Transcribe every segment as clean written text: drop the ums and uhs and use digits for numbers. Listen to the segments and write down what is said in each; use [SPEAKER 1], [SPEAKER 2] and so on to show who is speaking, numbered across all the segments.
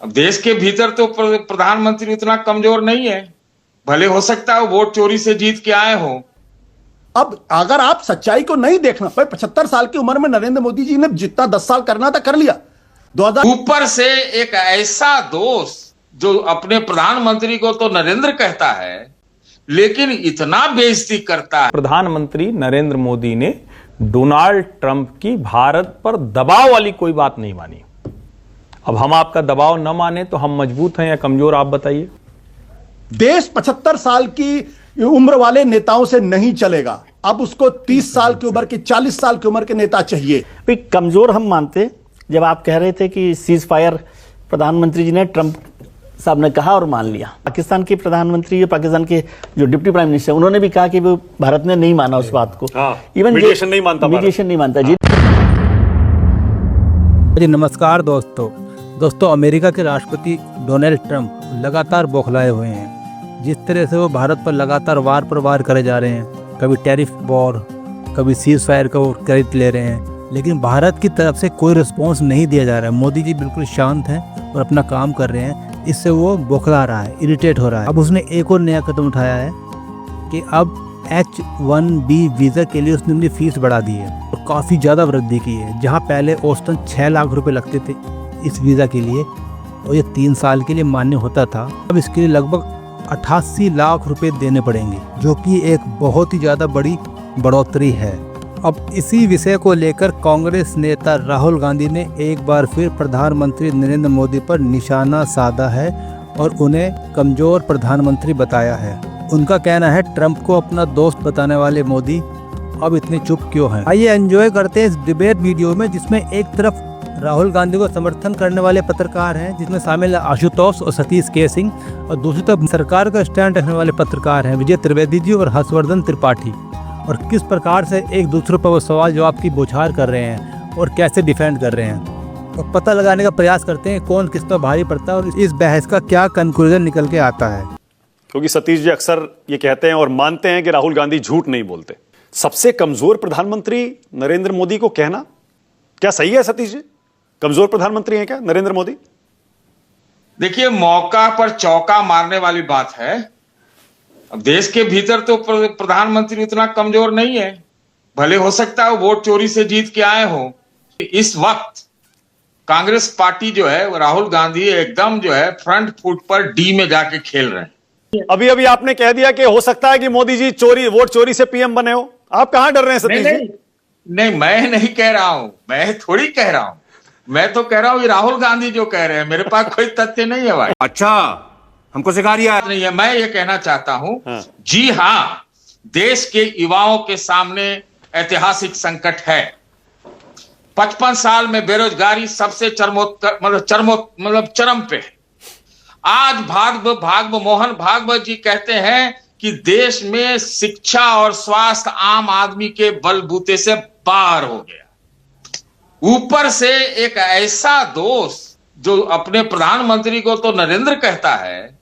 [SPEAKER 1] अब देश के भीतर तो प्रधानमंत्री उतना कमजोर नहीं है, भले हो सकता है वोट चोरी से जीत के आए हो।
[SPEAKER 2] अब अगर आप सच्चाई को नहीं देखना, भाई 75 साल की उम्र में नरेंद्र मोदी जी ने जितना 10 साल करना था कर लिया।
[SPEAKER 1] ऊपर से एक ऐसा दोस्त जो अपने प्रधानमंत्री को तो नरेंद्र कहता है लेकिन इतना बेइज्जती करता है।
[SPEAKER 3] प्रधानमंत्री नरेंद्र मोदी ने डोनाल्ड ट्रंप की भारत पर दबाव वाली कोई बात नहीं मानी। अब हम आपका दबाव न माने तो हम मजबूत हैं या कमजोर, आप बताइए।
[SPEAKER 2] देश 75 साल की उम्र वाले नेताओं से नहीं चलेगा, अब उसको 30 साल की उम्र के 40 साल की उम्र के नेता चाहिए।
[SPEAKER 4] भाई कमजोर हम मानते, जब आप कह रहे थे कि सीज फायर प्रधानमंत्री जी ने ट्रंप साहब ने कहा और मान लिया। पाकिस्तान के प्रधानमंत्री, पाकिस्तान के जो डिप्टी प्राइम मिनिस्टर, उन्होंने भी कहा कि वो भारत ने नहीं माना उस बात को।
[SPEAKER 3] इवन मीडिएशन नहीं मानता जी।
[SPEAKER 5] नमस्कार दोस्तों, अमेरिका के राष्ट्रपति डोनाल्ड ट्रंप लगातार बौखलाए हुए हैं। जिस तरह से वो भारत पर लगातार वार पर वार करे जा रहे हैं, कभी टैरिफ वॉर, कभी सीज फायर का वो क्रेडिट ले रहे हैं, लेकिन भारत की तरफ से कोई रिस्पॉन्स नहीं दिया जा रहा है। मोदी जी बिल्कुल शांत हैं और अपना काम कर रहे हैं, इससे वो बौखला रहा है, इरिटेट हो रहा है। अब उसने एक और नया कदम उठाया है कि अब H-1B वीज़ा के लिए उसने अपनी फीस बढ़ा दी है और काफ़ी ज़्यादा वृद्धि की है। जहाँ पहले औसतन 6 लाख रुपए लगते थे इस वीज़ा के लिए और ये 3 साल के लिए मान्य होता था, अब इसके लिए लगभग 88 लाख रुपए देने पड़ेंगे, जो कि एक बहुत ही ज़्यादा बड़ी बढ़ोतरी है। अब इसी विषय को लेकर कांग्रेस नेता राहुल गांधी ने एक बार फिर प्रधानमंत्री नरेंद्र मोदी पर निशाना साधा है और उन्हें कमज़ोर प्रधानमंत्री बताया है। उनका कहना है ट्रंप को अपना दोस्त बताने वाले मोदी अब इतने चुप क्यों हैं। आइए एंजॉय करते हैं इस डिबेट वीडियो में, जिसमें एक तरफ राहुल गांधी को समर्थन करने वाले पत्रकार हैं, जिसमें शामिल है आशुतोष और सतीश के सिंह, और दूसरी तरफ सरकार का स्टैंड रखने वाले पत्रकार हैं विजय त्रिवेदी जी और हर्षवर्धन त्रिपाठी, और किस प्रकार से एक दूसरे पर वो सवाल जवाब की बौछार कर रहे हैं और कैसे डिफेंड कर रहे हैं, और पता लगाने का प्रयास करते हैं कौन किस पर भारी पड़ता है और इस बहस का क्या कंक्लूजन निकल के आता है।
[SPEAKER 6] क्योंकि सतीश जी अक्सर ये कहते हैं और मानते हैं कि राहुल गांधी झूठ नहीं बोलते। सबसे कमजोर प्रधानमंत्री नरेंद्र मोदी को कहना क्या सही है? सतीश जी, कमजोर प्रधानमंत्री हैं क्या नरेंद्र मोदी?
[SPEAKER 1] देखिए, मौका पर चौका मारने वाली बात है। अब देश के भीतर तो प्रधानमंत्री उतना कमजोर नहीं है, भले हो सकता है वोट चोरी से जीत के आए हो। इस वक्त कांग्रेस पार्टी जो है, राहुल गांधी एकदम जो है फ्रंट फुट पर डी में जाके खेल रहे हैं।
[SPEAKER 6] अभी आपने कह दिया कि हो सकता है कि मोदी जी वोट चोरी से पीएम बने हो। आप कहां डर रहे हैं सतीश जी?
[SPEAKER 1] नहीं, मैं नहीं कह रहा हूं, मैं थोड़ी कह रहा हूं। मैं तो कह रहा हूं राहुल गांधी जो कह रहे हैं, मेरे पास कोई तथ्य नहीं है भाई।
[SPEAKER 7] अच्छा, हमको सिखा रही है।
[SPEAKER 1] नहीं है, मैं ये कहना चाहता हूं। जी हां, देश के युवाओं के सामने ऐतिहासिक संकट है। 55 साल में बेरोजगारी सबसे चरम पे है। आज मोहन भागवत जी कहते हैं कि देश में शिक्षा और स्वास्थ्य आम आदमी के बलबूते से बाहर हो गया। ऊपर से एक ऐसा दोस्त जो अपने प्रधानमंत्री को तो नरेंद्र कहता है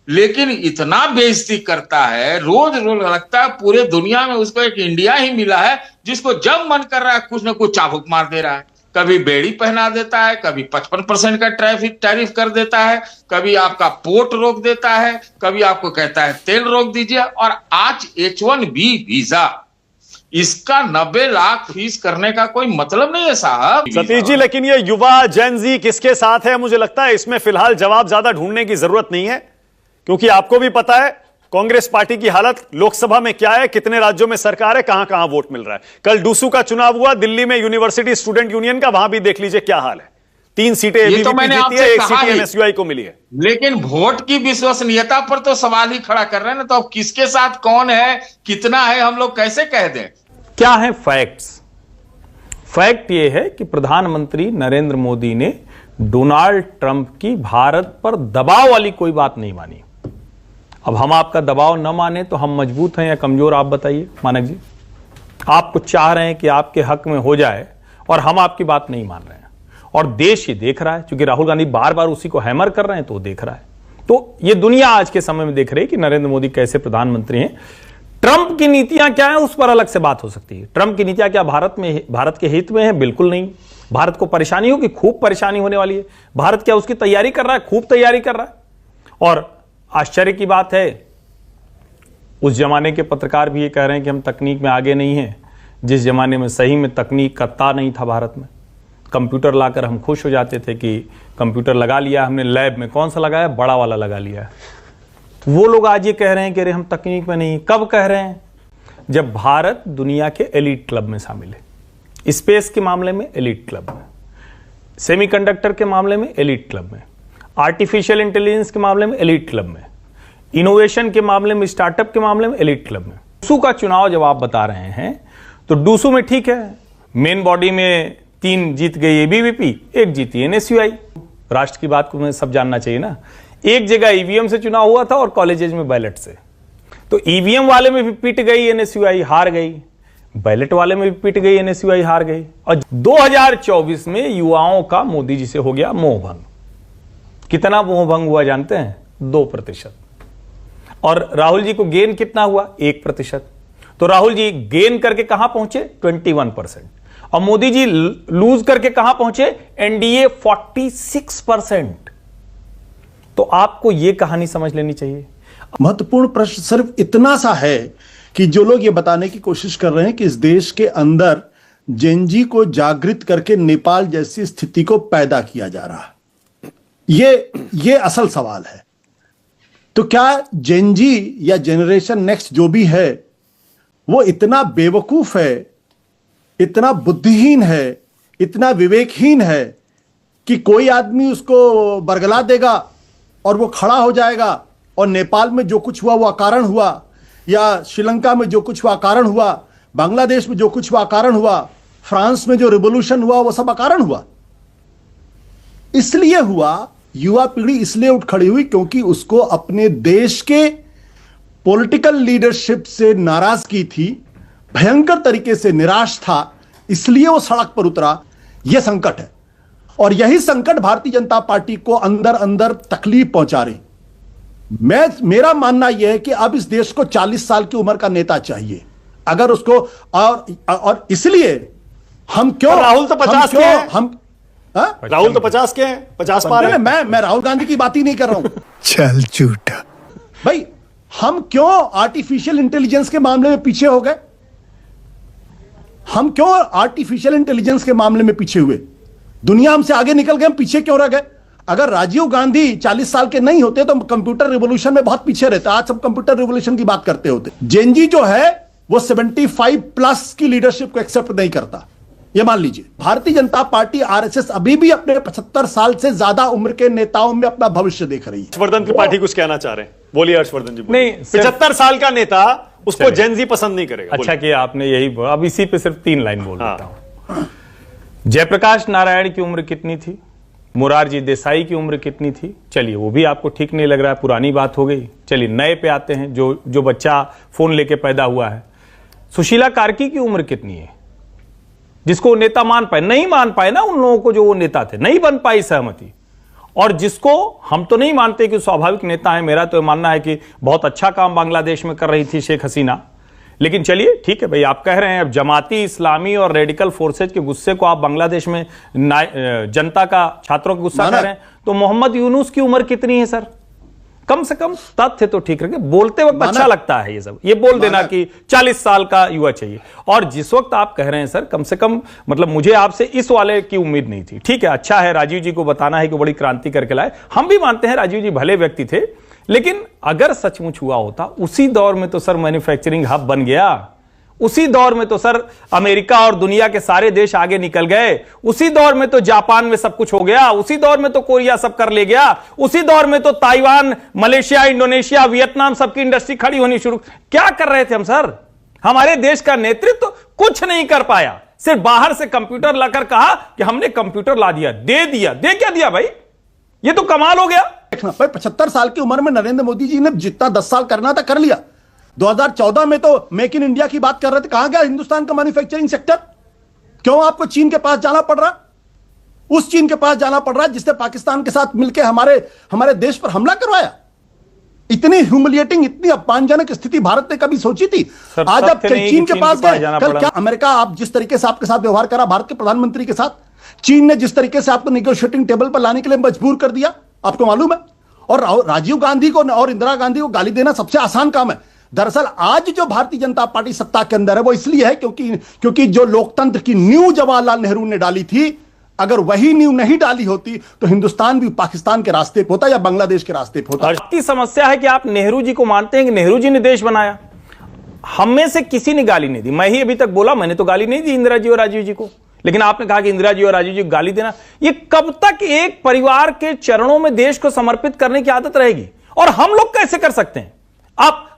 [SPEAKER 1] लेकिन इतना बेइज्जती करता है, रोज लगता है पूरे दुनिया में उसको एक इंडिया ही मिला है जिसको जब मन कर रहा है कुछ न कुछ चाबुक मार दे रहा है। कभी बेड़ी पहना देता है, कभी 55% का टैरिफ कर देता है, कभी आपका पोर्ट रोक देता है, कभी आपको कहता है तेल रोक दीजिए। और आज H-1B वीजा, इसका 90 लाख फीस करने का कोई मतलब नहीं है साहब।
[SPEAKER 6] सतीश जी, लेकिन ये युवा जेन-ज़ी किसके साथ है? मुझे लगता है इसमें फिलहाल जवाब ज्यादा ढूंढने की जरूरत नहीं है, क्योंकि आपको भी पता है कांग्रेस पार्टी की हालत लोकसभा में क्या है, कितने राज्यों में सरकार है, कहां कहां वोट मिल रहा है। कल डूसू का चुनाव हुआ दिल्ली में, यूनिवर्सिटी स्टूडेंट यूनियन का, वहां भी देख लीजिए क्या हाल है। 3 सीटें एबीवीपी जीती है, 1 सीट एनएसयूआई को मिली है।
[SPEAKER 1] लेकिन वोट की विश्वसनीयता पर तो सवाल ही खड़ा कर रहे हैं ना। तो अब किसके साथ कौन है, कितना है, हम लोग कैसे कह दें?
[SPEAKER 3] क्या है फैक्ट्स? फैक्ट ये है कि प्रधानमंत्री नरेंद्र मोदी ने डोनाल्ड ट्रंप की भारत पर दबाव वाली कोई बात नहीं मानी। अब हम आपका दबाव न माने तो हम मजबूत हैं या कमजोर, आप बताइए। मानक जी, आप कुछ चाह रहे हैं कि आपके हक में हो जाए और हम आपकी बात नहीं मान रहे हैं, और देश ये देख रहा है, क्योंकि राहुल गांधी बार बार उसी को हैमर कर रहे हैं तो वो देख रहा है। तो ये दुनिया आज के समय में देख रही है कि नरेंद्र मोदी कैसे प्रधानमंत्री हैं। ट्रंप की नीतियां क्या है उस पर अलग से बात हो सकती है। ट्रंप की नीतियां क्या भारत के हित में है? बिल्कुल नहीं। भारत को परेशानी होगी, खूब परेशानी होने वाली है। भारत क्या उसकी तैयारी कर रहा है? खूब तैयारी कर रहा है। और आश्चर्य की बात है, उस जमाने के पत्रकार भी ये कह रहे हैं कि हम तकनीक में आगे नहीं हैं, जिस जमाने में सही में तकनीक का ता नहीं था भारत में। कंप्यूटर लाकर हम खुश हो जाते थे कि कंप्यूटर लगा लिया हमने लैब में। कौन सा लगाया? बड़ा वाला लगा लिया है। वो लोग आज ये कह रहे हैं कि अरे हम तकनीक में नहीं। कब कह रहे हैं? जब भारत दुनिया के एलीट क्लब में शामिल है, स्पेस के मामले में एलीट क्लब में, सेमीकंडक्टर के मामले में एलीट क्लब में, आर्टिफिशियल इंटेलिजेंस के मामले में एलीट क्लब में, इनोवेशन के मामले में, स्टार्टअप के मामले में एलीट क्लब में। डूसू का चुनाव जब आप बता रहे हैं तो डूसू में ठीक है, मेन बॉडी में 3 जीत गई एबीवीपी, 1 जीती एनएसयूआई। राष्ट्र की बात को हमें सब जानना चाहिए ना। एक जगह ईवीएम से चुनाव हुआ था और कॉलेजेस में बैलेट से। तो ईवीएम वाले में भी पिट गई एनएसयूआई, हार गई। बैलेट वाले में भी पिट गई एनएसयूआई, हार गई। और 2024 में युवाओं का मोदी जी से हो गया मोहभंग। कितना मोहभंग हुआ जानते हैं? 2%। और राहुल जी को गेन कितना हुआ? 1%। तो राहुल जी गेन करके कहां पहुंचे? 21%। और मोदी जी लूज करके कहां पहुंचे? एनडीए 46%। तो आपको यह कहानी समझ लेनी चाहिए।
[SPEAKER 2] महत्वपूर्ण प्रश्न सिर्फ इतना सा है कि जो लोग ये बताने की कोशिश कर रहे हैं कि इस देश के अंदर जेनजी को जागृत करके नेपाल जैसी स्थिति को पैदा किया जा रहा है, ये असल सवाल है। तो क्या जेनजी या जेनरेशन नेक्स्ट जो भी है वो इतना बेवकूफ है, इतना बुद्धिहीन है, इतना विवेकहीन है कि कोई आदमी उसको बरगला देगा और वो खड़ा हो जाएगा और नेपाल में जो कुछ हुआ वो अकारण हुआ, या श्रीलंका में जो कुछ हुआ अकारण हुआ, बांग्लादेश में जो कुछ हुआ अकारण हुआ, फ्रांस में जो रिवॉल्यूशन हुआ वो सब अकारण हुआ? इसलिए हुआ, युवा पीढ़ी इसलिए उठ खड़ी हुई क्योंकि उसको अपने देश के पॉलिटिकल लीडरशिप से नाराजगी थी, भयंकर तरीके से निराश था, इसलिए वो सड़क पर उतरा। यह संकट है और यही संकट भारतीय जनता पार्टी को अंदर अंदर तकलीफ पहुंचा रही। मेरा मानना यह है कि अब इस देश को 40 साल की उम्र का नेता चाहिए। अगर उसको और इसलिए हम क्यों,
[SPEAKER 6] राहुल तो 50 के हैं। राहुल तो 50 के हैं, 50 पार है।
[SPEAKER 2] मैं राहुल गांधी की बात ही नहीं कर रहा हूं।
[SPEAKER 8] चल झूठा
[SPEAKER 2] भाई, हम क्यों आर्टिफिशियल इंटेलिजेंस के मामले में पीछे हो गए? हम क्यों आर्टिफिशियल इंटेलिजेंस के मामले में पीछे हुए? दुनिया हमसे आगे निकल गए, हम पीछे क्यों रह गए? अगर राजीव गांधी 40 साल के नहीं होते तो कंप्यूटर रिवॉल्यूशन में बहुत पीछे रहते। आज सब कंप्यूटर रिवॉल्यूशन की बात करते होते। जेनजी जो है वो 75+ की लीडरशिप को एक्सेप्ट नहीं करता, ये मान लीजिए। भारतीय जनता पार्टी आरएसएस अभी भी अपने 75 साल से ज्यादा उम्र के नेताओं में अपना भविष्य देख रही है।
[SPEAKER 6] हर्षवर्धन त्रिपाठी कुछ कहना चाह रहे हैं, बोलिए हर्षवर्धन जी।
[SPEAKER 3] नहीं,
[SPEAKER 6] 75 साल का नेता, उसको जेनजी पसंद नहीं करेगा।
[SPEAKER 3] अच्छा किया आपने यही बोला। अब इसी पे सिर्फ 3 लाइन बोल देता हूं। जयप्रकाश नारायण की उम्र कितनी थी? मोरारजी देसाई की उम्र कितनी थी? चलिए वो भी आपको ठीक नहीं लग रहा है, पुरानी बात हो गई। चलिए नए पे आते हैं, जो बच्चा फोन लेके पैदा हुआ है। सुशीला कार्की की उम्र कितनी है? जिसको नेता मान पाए, नहीं मान पाए ना उन लोगों को जो वो नेता थे, नहीं बन पाई सहमति। और जिसको हम तो नहीं मानते कि स्वाभाविक नेता है, मेरा तो मानना है कि बहुत अच्छा काम बांग्लादेश में कर रही थी शेख हसीना। लेकिन चलिए ठीक है भाई, आप कह रहे हैं अब जमाती इस्लामी और रेडिकल फोर्सेज के गुस्से को आप बांग्लादेश में जनता का, छात्रों का गुस्सा कर रहे हैं। तो मोहम्मद यूनुस की उम्र कितनी है सर? कम से कम तथ्य तो ठीक रखे। बोलते वक्त अच्छा लगता है ये सब, ये बोल देना कि 40 साल का युवा चाहिए। और जिस वक्त आप कह रहे हैं सर, कम से कम मतलब मुझे आपसे इस वाले की उम्मीद नहीं थी। ठीक है, अच्छा है राजीव जी को बताना है कि बड़ी क्रांति करके लाए, हम भी मानते हैं राजीव जी भले व्यक्ति थे। लेकिन अगर सचमुच हुआ होता, उसी दौर में तो सर मैन्युफैक्चरिंग हब बन गया, उसी दौर में तो सर अमेरिका और दुनिया के सारे देश आगे निकल गए, उसी दौर में तो जापान में सब कुछ हो गया, उसी दौर में तो कोरिया सब कर ले गया, उसी दौर में तो ताइवान, मलेशिया, इंडोनेशिया, वियतनाम सबकी इंडस्ट्री खड़ी होनी शुरू। क्या कर रहे थे हम सर? हमारे देश का नेतृत्व कुछ नहीं कर पाया, सिर्फ बाहर से कंप्यूटर लाकर कहा कि हमने कंप्यूटर ला दिया, दे दिया। दे क्या दिया भाई? ये तो कमाल हो गया।
[SPEAKER 2] 75 साल की उम्र में नरेंद्र मोदी जी ने जितना 10 साल करना था कर लिया। 2014 में तो मेक इन इंडिया की बात कर रहे थे, कहां गया हिंदुस्तान का मैन्युफैक्चरिंग सेक्टर? क्यों आपको चीन के पास जाना पड़ रहा? उस चीन के पास जाना पड़ रहा जिसने पाकिस्तान के साथ मिलकर हमारे देश पर हमला करवाया। इतनी ह्यूमिलिएटिंग, इतनी अपमानजनक स्थिति भारत ने कभी सोची थी? आज आप चीन के पास गए। कल क्या अमेरिका, आप जिस तरीके से आपके साथ व्यवहार करा भारत के प्रधानमंत्री के साथ, चीन ने जिस तरीके से आपको निगोशिएटिंग टेबल पर लाने के लिए मजबूर कर दिया, आपको मालूम है। और राजीव गांधी को और इंदिरा गांधी को गाली देना सबसे आसान काम है। दरअसल आज जो भारतीय जनता पार्टी सत्ता के अंदर है वो इसलिए है क्योंकि जो लोकतंत्र की नींव जवाहरलाल नेहरू ने डाली थी, अगर वही नींव नहीं डाली होती तो हिंदुस्तान भी पाकिस्तान के रास्ते पे होता या बांग्लादेश के रास्ते पे होता।
[SPEAKER 3] की समस्या है कि आप नेहरू जी को मानते हैं कि नेहरू जी ने देश बनाया। हम में से किसी ने गाली नहीं दी। मैं ही अभी तक बोला, मैंने तो गाली नहीं दी इंदिरा जी और राजीव जी को, लेकिन आपने कहा कि इंदिरा जी और राजीव जी को गाली देना, ये कब तक एक परिवार के चरणों में देश को समर्पित करने की आदत रहेगी? और हम लोग कैसे कर सकते हैं?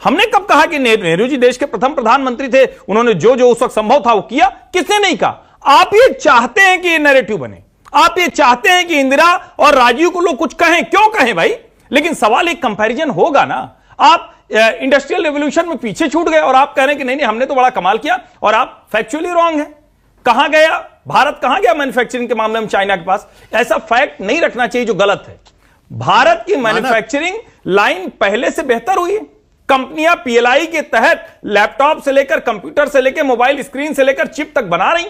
[SPEAKER 3] हमने कब कहा कि नेहरू जी देश के प्रथम प्रधानमंत्री थे, उन्होंने जो जो उस वक्त संभव था वो किया? किसने नहीं कहा? आप ये चाहते हैं कि ये नैरेटिव बने, आप ये चाहते हैं कि इंदिरा और राजीव को लोग कुछ कहें। क्यों कहें भाई? लेकिन सवाल एक कंपैरिजन होगा ना। आप इंडस्ट्रियल रेवोल्यूशन में पीछे छूट गए और आप कह रहे हैं कि नहीं हमने तो बड़ा कमाल किया, और आप फैक्चुअली रॉन्ग हैं। कहां गया भारत, कहां गया मैन्युफैक्चरिंग के मामले में चाइना के पास? ऐसा फैक्ट नहीं रखना चाहिए जो गलत है। भारत की मैन्युफैक्चरिंग लाइन पहले से बेहतर हुई है। कंपनियां पीएलआई के तहत लैपटॉप से लेकर कंप्यूटर से लेकर मोबाइल स्क्रीन से लेकर चिप तक बना रही।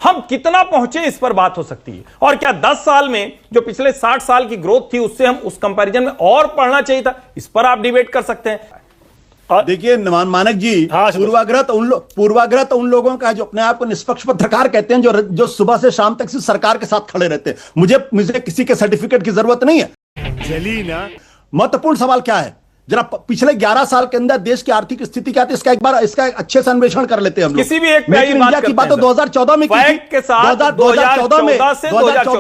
[SPEAKER 3] हम कितना पहुंचे इस पर बात हो सकती है। और क्या 10 साल में जो पिछले 60 साल की ग्रोथ थी उससे हम उस कंपैरिजन में और पढ़ना चाहिए था? इस पर आप डिबेट कर सकते हैं।
[SPEAKER 2] देखिए मानक जी, पूर्वाग्रह तो उन लोगों का जो अपने आप को निष्पक्ष पत्रकार कहते हैं, जो सुबह से शाम तक सिर्फ सरकार के साथ खड़े रहते हैं। मुझे किसी के सर्टिफिकेट की जरूरत नहीं है।
[SPEAKER 6] चली ना।
[SPEAKER 2] महत्वपूर्ण सवाल क्या है, जरा पिछले 11 साल के अंदर देश की आर्थिक स्थिति क्या थी, इसका एक अच्छे से अन्वेषण कर लेते हैं हम लोग।
[SPEAKER 3] किसी भी एक
[SPEAKER 2] इंडिया की बात तो 2014 में की थी। 2014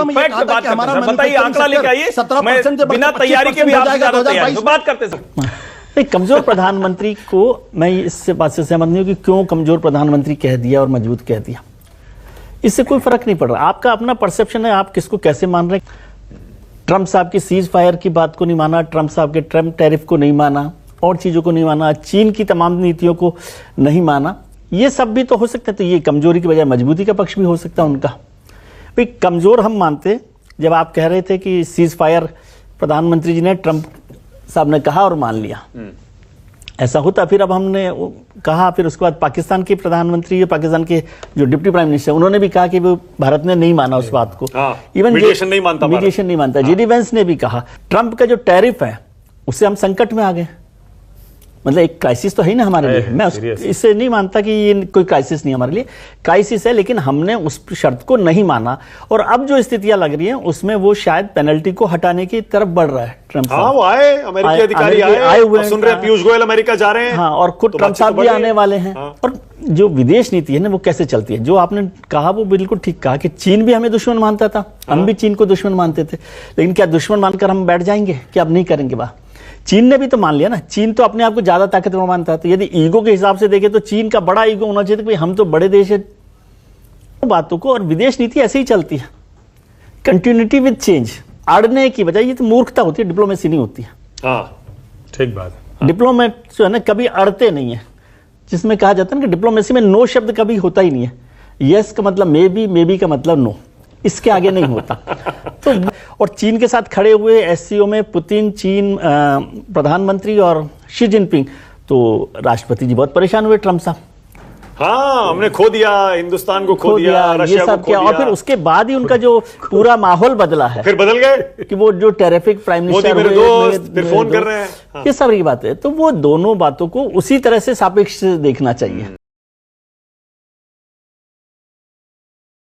[SPEAKER 2] में ये कहा था कि हमारा
[SPEAKER 3] बताइए, आंकड़ा लेके आइए,
[SPEAKER 2] 17% से
[SPEAKER 3] बिना तैयारी के भी आप बात करते
[SPEAKER 4] नहीं, कमजोर प्रधानमंत्री को मैं इस बात से सहमत नहीं हूं कि क्यों कमजोर प्रधानमंत्री कह दिया और मजबूत कह दिया। इससे कोई फर्क नहीं पड़ रहा। आपका अपना परसेप्शन है, आप किसको कैसे मान रहे हैं। ट्रंप साहब की सीज फायर की बात को नहीं माना, ट्रंप साहब के ट्रंप टैरिफ को नहीं माना, और चीजों को नहीं माना, चीन की तमाम नीतियों को नहीं माना। ये सब भी तो हो सकता है। तो ये कमजोरी की बजाय मजबूती का पक्ष भी हो सकता है उनका। भाई कमजोर हम मानते जब आप कह रहे थे कि सीज फायर प्रधानमंत्री जी ने ट्रंप साहब ने कहा और मान लिया। ऐसा होता फिर अब हमने कहा, फिर उसके बाद पाकिस्तान के प्रधानमंत्री, पाकिस्तान के जो डिप्टी प्राइम मिनिस्टर, उन्होंने भी कहा कि वो भारत ने नहीं माना उस बात को।
[SPEAKER 6] इवन मीडिएशन नहीं मानता।
[SPEAKER 4] जेडी वेंस ने भी कहा। ट्रंप का जो टैरिफ है उससे हम संकट में आ गए। मतलब एक क्राइसिस तो है ना हमारे लिए। मैं इससे नहीं मानता कि ये कोई क्राइसिस नहीं, हमारे लिए क्राइसिस है, लेकिन हमने उस शर्त को नहीं माना। और अब जो स्थितियां लग रही हैं उसमें वो शायद पेनल्टी को हटाने की तरफ बढ़ रहा है ट्रंप साहब।
[SPEAKER 6] वो आए, अमेरिकी अधिकारी आए हुए हैं, सुन रहे हैं पीयूष गोयल अमेरिका जा रहे हैं।
[SPEAKER 4] हाँ, और खुद ट्रंप साहब भी आने वाले हैं। और जो विदेश नीति है ना वो कैसे चलती है, जो आपने कहा वो बिल्कुल ठीक कहा कि चीन भी हमें दुश्मन मानता था, हम भी चीन को दुश्मन मानते थे। लेकिन क्या दुश्मन मानकर हम बैठ जाएंगे कि अब नहीं करेंगे बात? चीन ने भी तो मान लिया ना। चीन तो अपने आप को ज्यादा ताकतवर मानता है। तो यदि ईगो के हिसाब से देखें तो चीन का बड़ा ईगो होना चाहिए कि हम तो बड़े देश है। बातों को, और विदेश नीति ऐसे ही चलती है, कंटिन्यूटी विद चेंज। अड़ने की बजाय ये तो मूर्खता होती है, डिप्लोमेसी नहीं होती है।
[SPEAKER 3] ठीक बात।
[SPEAKER 4] डिप्लोमेट जो है ना कभी अड़ते नहीं है, जिसमें कहा जाता है ना कि डिप्लोमेसी में नो शब्द कभी होता ही नहीं है। यस का मतलब मे बी का मतलब नो, इसके आगे नहीं होता। तो और चीन के साथ खड़े हुए एससीओ में पुतिन, चीन प्रधानमंत्री और शी जिनपिंग, तो राष्ट्रपति जी बहुत परेशान हुए ट्रंप साहब।
[SPEAKER 6] हाँ, हमने खो दिया, हिंदुस्तान को खो दिया, रशिया को खो दिया।
[SPEAKER 4] और फिर उसके बाद ही उनका जो पूरा माहौल बदला है,
[SPEAKER 6] फिर बदल गए कि
[SPEAKER 4] वो जो टेरिफिक प्राइम मिनिस्टर
[SPEAKER 6] मेरे दोस्त फिर फोन कर रहे हैं।
[SPEAKER 4] ये सारी बात है। तो वो दोनों बातों को उसी तरह से सापेक्ष देखना चाहिए।